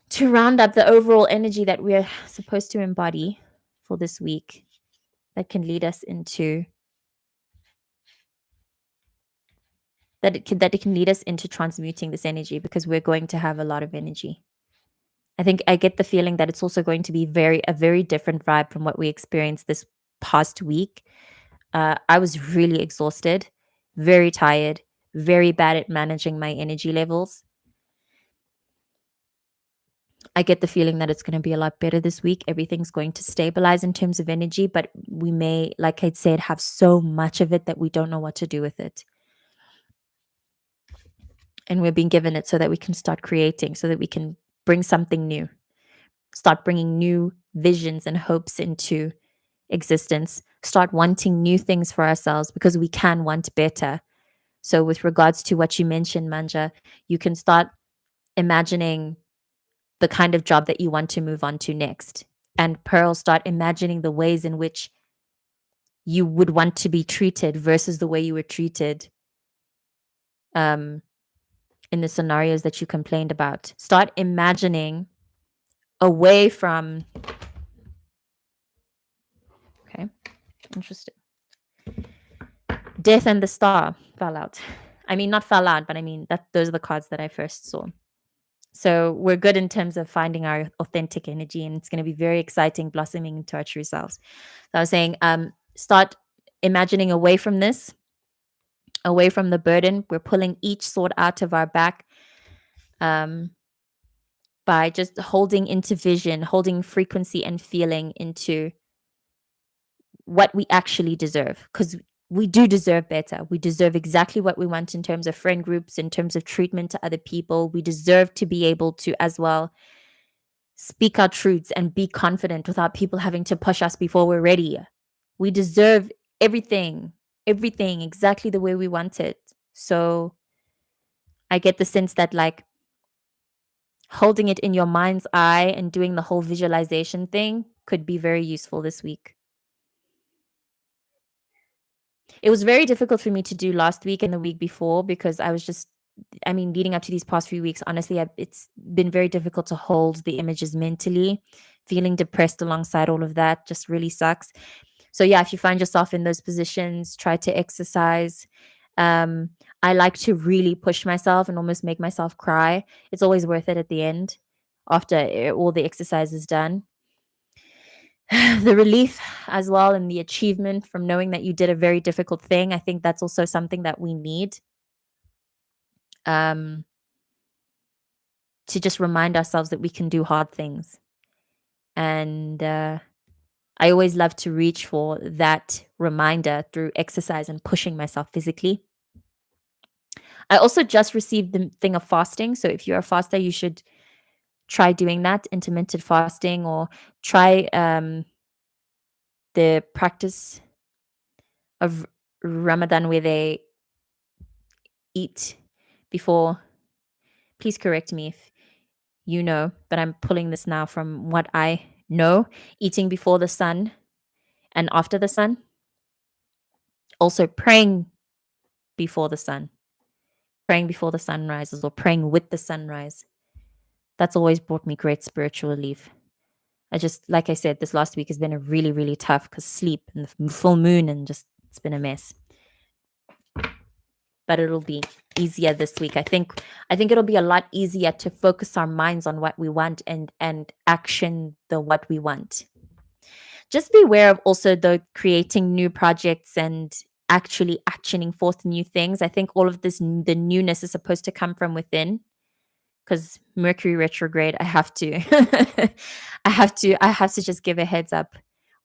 to round up the overall energy that we're supposed to embody for this week, that can lead us into that it can lead us into transmuting this energy, because we're going to have a lot of energy. I think I get the feeling that it's also going to be a very different vibe from what we experienced this past week. I was really exhausted, very tired, very bad at managing my energy levels. I get the feeling that it's going to be a lot better this week. Everything's going to stabilize in terms of energy, but we may, like I'd said, have so much of it that we don't know what to do with it. And we're being given it so that we can start creating, so that we can bring something new, start bringing new visions and hopes into existence, start wanting new things for ourselves, because we can want better. So, with regards to what you mentioned, Manja, you can start imagining the kind of job that you want to move on to next. And Pearl, start imagining the ways in which you would want to be treated versus the way you were treated um, in the scenarios that you complained about. Start imagining away from, okay, Interesting. Death and the Star fell out. I mean, not fell out, but I mean that those are the cards that I first saw. So we're good in terms of finding our authentic energy, and it's going to be very exciting blossoming into our true selves. So I was saying, start imagining away from this, away from the burden. We're pulling each sword out of our back, by just holding into vision, holding frequency and feeling into what we actually deserve. Because we do deserve better. We deserve exactly what we want in terms of friend groups, in terms of treatment to other people. We deserve to be able to, as well, speak our truths and be confident without people having to push us before we're ready. We deserve everything, everything exactly the way we want it. So I get the sense that, like, holding it in your mind's eye and doing the whole visualization thing could be very useful this week. It was very difficult for me to do last week and the week before because I was just, I mean, leading up to these past few weeks, honestly, it's been very difficult to hold the images mentally. Feeling depressed alongside all of that just really sucks. So, yeah, if you find yourself in those positions, try to exercise. Um, I like to really push myself and almost make myself cry. It's always worth it at the end after all the exercise is done. The relief as well and the achievement from knowing that you did a very difficult thing. I think that's also something that we need, um, to just remind ourselves that we can do hard things. And I always love to reach for that reminder through exercise and pushing myself physically. I also just received the thing of fasting. So if you're a faster, you should try doing that, intermittent fasting, or try the practice of Ramadan where they eat before. Please correct me if you know, but I'm pulling this now from what I know. Eating before the sun and after the sun. Also praying before the sun. Praying before the sun rises or praying with the sunrise. That's always brought me great spiritual relief. I just, like I said, this last week has been a really, really tough because sleep and the full moon and just, it's been a mess. But it'll be easier this week. I think it'll be a lot easier to focus our minds on what we want and action the what we want. Just be aware of also the creating new projects and actually actioning forth new things. I think all of this, the newness is supposed to come from within because Mercury retrograde, I have to, I have to just give a heads up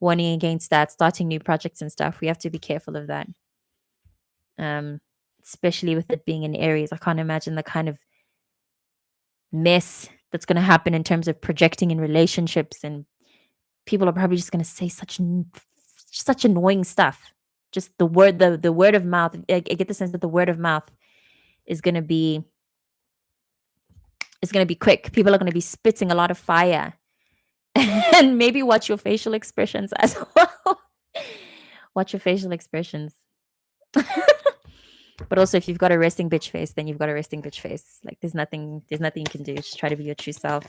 warning against that, starting new projects and stuff. We have to be careful of that. Um, especially with it being in Aries. I can't imagine the kind of mess that's going to happen in terms of projecting in relationships, and people are probably just going to say such annoying stuff. Just the word of mouth. I get the sense that the word of mouth is going to be quick. People are going to be spitting a lot of fire, and maybe watch your facial expressions as well. Watch your facial expressions. But also, if you've got a resting bitch face, then you've got a resting bitch face. Like there's nothing you can do. Just try to be your true self.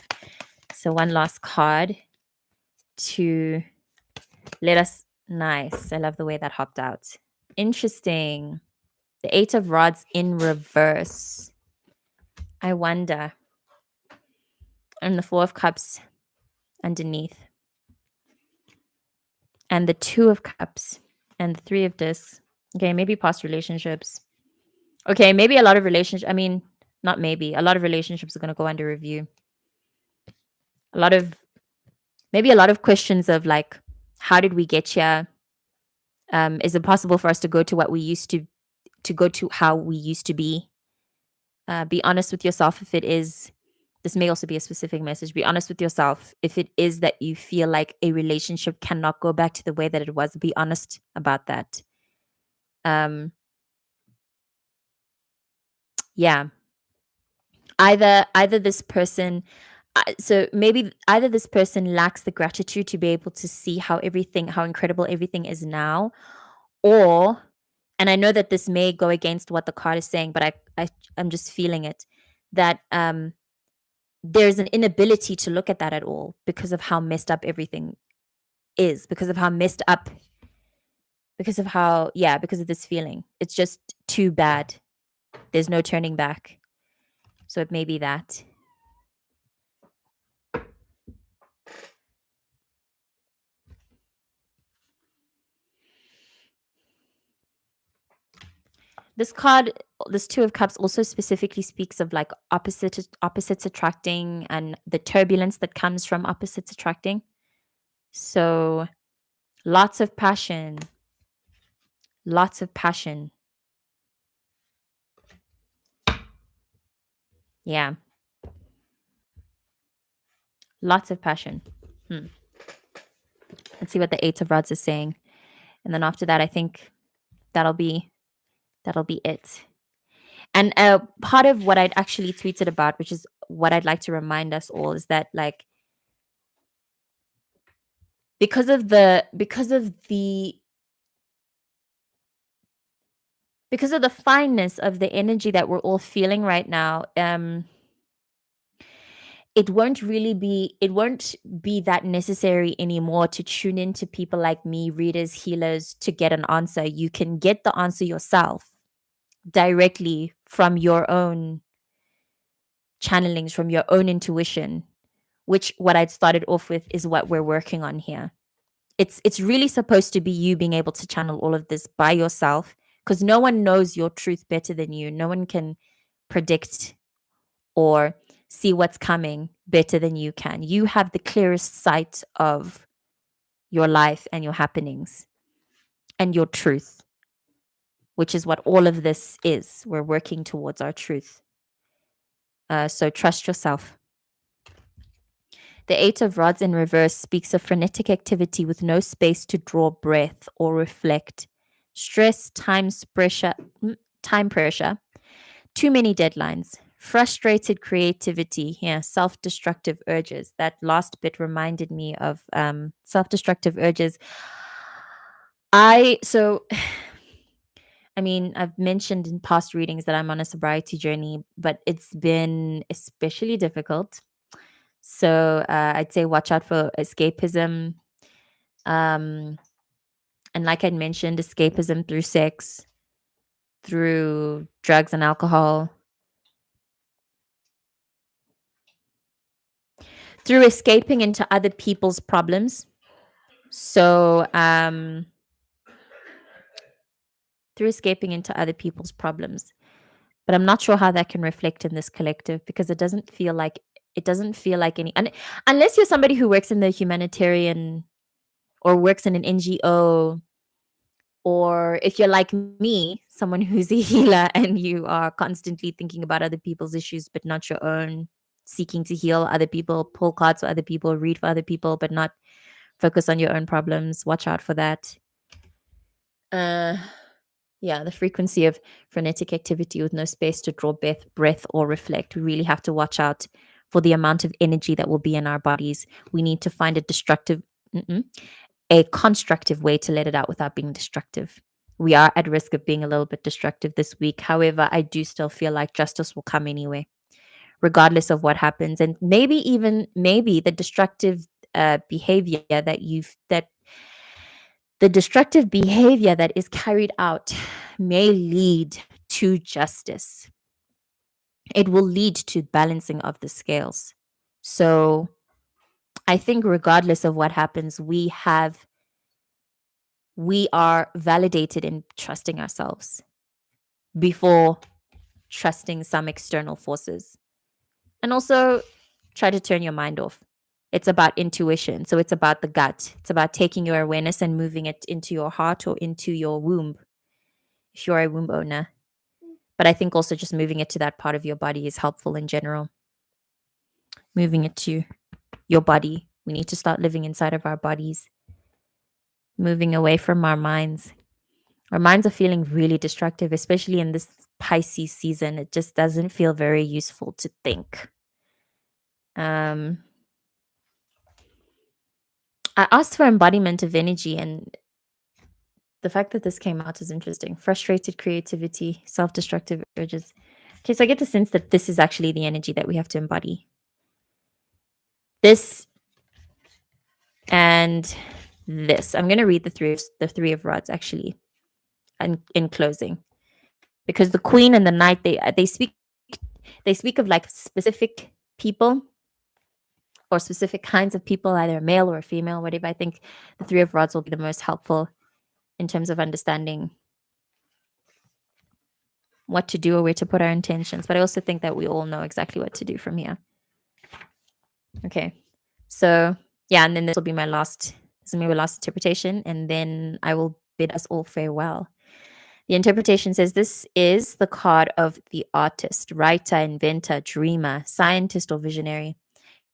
So one last card to let us. Nice. I love the way that hopped out. Interesting. The Eight of Rods in reverse. I wonder. And the Four of Cups underneath. And the Two of Cups. And the Three of Discs. Okay, maybe past relationships. Okay, maybe a lot of relationships. I mean, not maybe. A lot of relationships are going to go under review. Maybe a lot of questions of like, how did we get here? Is it possible for us to go to what we used to go to how we used to be? Be honest with yourself if it is. This may also be a specific message. Be honest with yourself if it is that you feel like a relationship cannot go back to the way that it was. Be honest about that. Yeah. Either this person, so maybe either this person lacks the gratitude to be able to see how incredible everything is now, or, and I know that this may go against what the card is saying, but I'm just feeling it, that there's an inability to look at that at all because of how messed up everything is, because of how messed up because of how, yeah, because of this feeling. It's just too bad. There's no turning back. So it may be that. This card, this Two of Cups, also specifically speaks of like opposites attracting and the turbulence that comes from opposites attracting. So lots of passion. Lots of passion. Yeah. Lots of passion. Let's see what the Eight of Rods is saying. And then after that, I think that'll be it. And part of what I'd actually tweeted about, which is what I'd like to remind us all, is that like because of the fineness of the energy that we're all feeling right now, it won't be that necessary anymore to tune in to people like me, readers, healers, to get an answer. You can get the answer yourself directly from your own channelings, from your own intuition, which what I'd started off with is what we're working on here. It's really supposed to be you being able to channel all of this by yourself, because no one knows your truth better than you. No one can predict or see what's coming better than you can. You have the clearest sight of your life and your happenings and your truth, which is what all of this is. We're working towards our truth. So trust yourself. The Eight of Rods in reverse speaks of frenetic activity with no space to draw breath or reflect. Stress, time pressure, too many deadlines, frustrated creativity, yeah, self-destructive urges. That last bit reminded me of self-destructive urges. I mean, I've mentioned in past readings that I'm on a sobriety journey, but it's been especially difficult. So I'd say watch out for escapism. And like I'd mentioned, escapism through sex, through drugs and alcohol, through escaping into other people's problems. So through escaping into other people's problems. But I'm not sure how that can reflect in this collective, because it doesn't feel like any, unless you're somebody who works in the humanitarian or works in an NGO, or if you're like me, someone who's a healer and you are constantly thinking about other people's issues but not your own, seeking to heal other people, pull cards for other people, read for other people, but not focus on your own problems. Watch out for that. Yeah, the frequency of frenetic activity with no space to draw breath or reflect. We really have to watch out for the amount of energy that will be in our bodies. We need to find a constructive way to let it out without being destructive. We are at risk of being a little bit destructive this week. However, I do still feel like justice will come anyway, regardless of what happens. And maybe the destructive behavior the destructive behavior that is carried out may lead to justice. It will lead to balancing of the scales. So I think regardless of what happens, we are validated in trusting ourselves before trusting some external forces. And also try to turn your mind off. It's about intuition. So it's about the gut. It's about taking your awareness and moving it into your heart or into your womb, if you're a womb owner. But I think also just moving it to that part of your body is helpful in general. Moving it to your body. We need to start living inside of our bodies. Moving away from our minds. Our minds are feeling really destructive, especially in this Pisces season. It just doesn't feel very useful to think. I asked for embodiment of energy, and the fact that this came out is interesting. Frustrated creativity, self-destructive urges. Okay, so I get the sense that this is actually the energy that we have to embody. This and this. I'm going to read the three of rods actually, and in closing, because the queen and the knight, they speak of like specific people or specific kinds of people, either a male or a female, whatever. I think the three of rods will be the most helpful in terms of understanding what to do or where to put our intentions. But I also think that we all know exactly what to do from here. Okay. So yeah, and then this will be my last interpretation, and then I will bid us all farewell. The interpretation says this is the card of the artist, writer, inventor, dreamer, scientist, or visionary.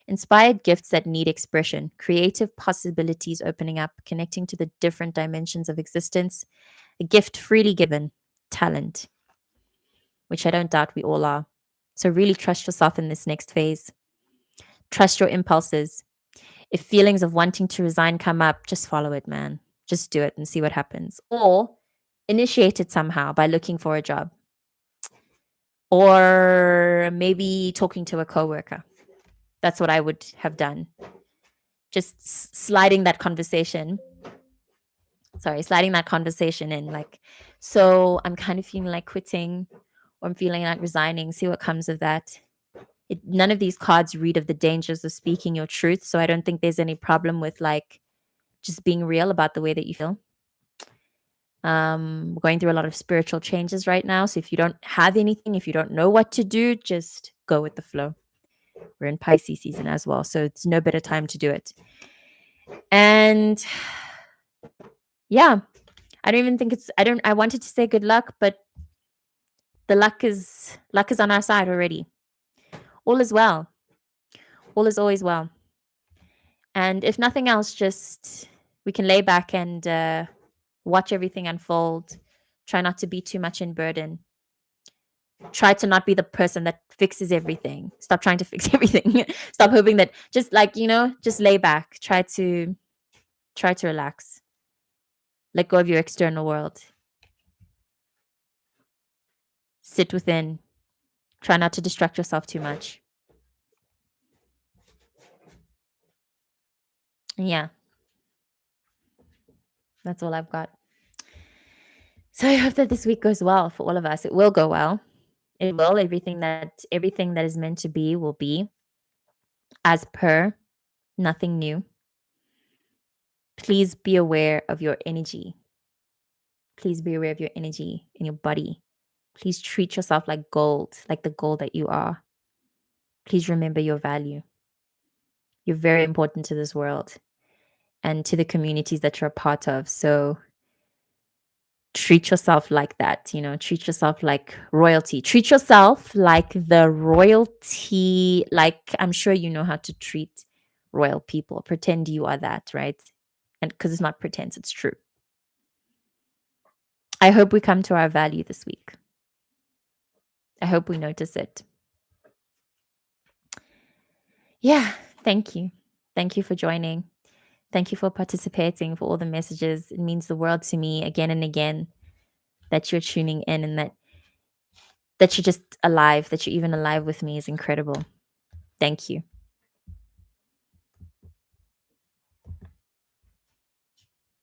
Inspired gifts that need expression, creative possibilities opening up, connecting to the different dimensions of existence, a gift freely given, talent, which I don't doubt we all are. So really trust yourself in this next phase. Trust your impulses. If feelings of wanting to resign come up, just follow it, man. Just do it and see what happens. Or initiate it somehow by looking for a job. Or maybe talking to a coworker. That's what I would have done. Just sliding that conversation in, like, so I'm kind of feeling like quitting, or I'm feeling like resigning. See what comes of that. None of these cards read of the dangers of speaking your truth, so I don't think there's any problem with like just being real about the way that you feel. We're going through a lot of spiritual changes right now, so if you don't have anything, if you don't know what to do, just go with the flow. We're in Pisces season as well, so it's no better time to do it. And yeah, I wanted to say good luck, but the luck is on our side already. All is well. All is always well. And if nothing else, just we can lay back and watch everything unfold. Try not to be too much in burden. Try to not be the person that fixes everything. Stop trying to fix everything. Stop hoping that, just like, just lay back. Try to relax. Let go of your external world. Sit within. Try not to distract yourself too much. Yeah. That's all I've got. So I hope that this week goes well for all of us. It will go well. It will. Everything that is meant to be will be as per, nothing new. Please be aware of your energy. Please be aware of your energy in your body. Please treat yourself like gold, like the gold that you are. Please remember your value. You're very important to this world and to the communities that you're a part of. So treat yourself like that. Treat yourself like royalty. Treat yourself like the royalty. Like, I'm sure you know how to treat royal people. Pretend you are that, right? And because it's not pretense, it's true. I hope we come to our value this week. I hope we notice it. Yeah, thank you. Thank you for joining. Thank you for participating, for all the messages. It means the world to me again and again that you're tuning in, and that you're just alive, that you're even alive with me is incredible. Thank you.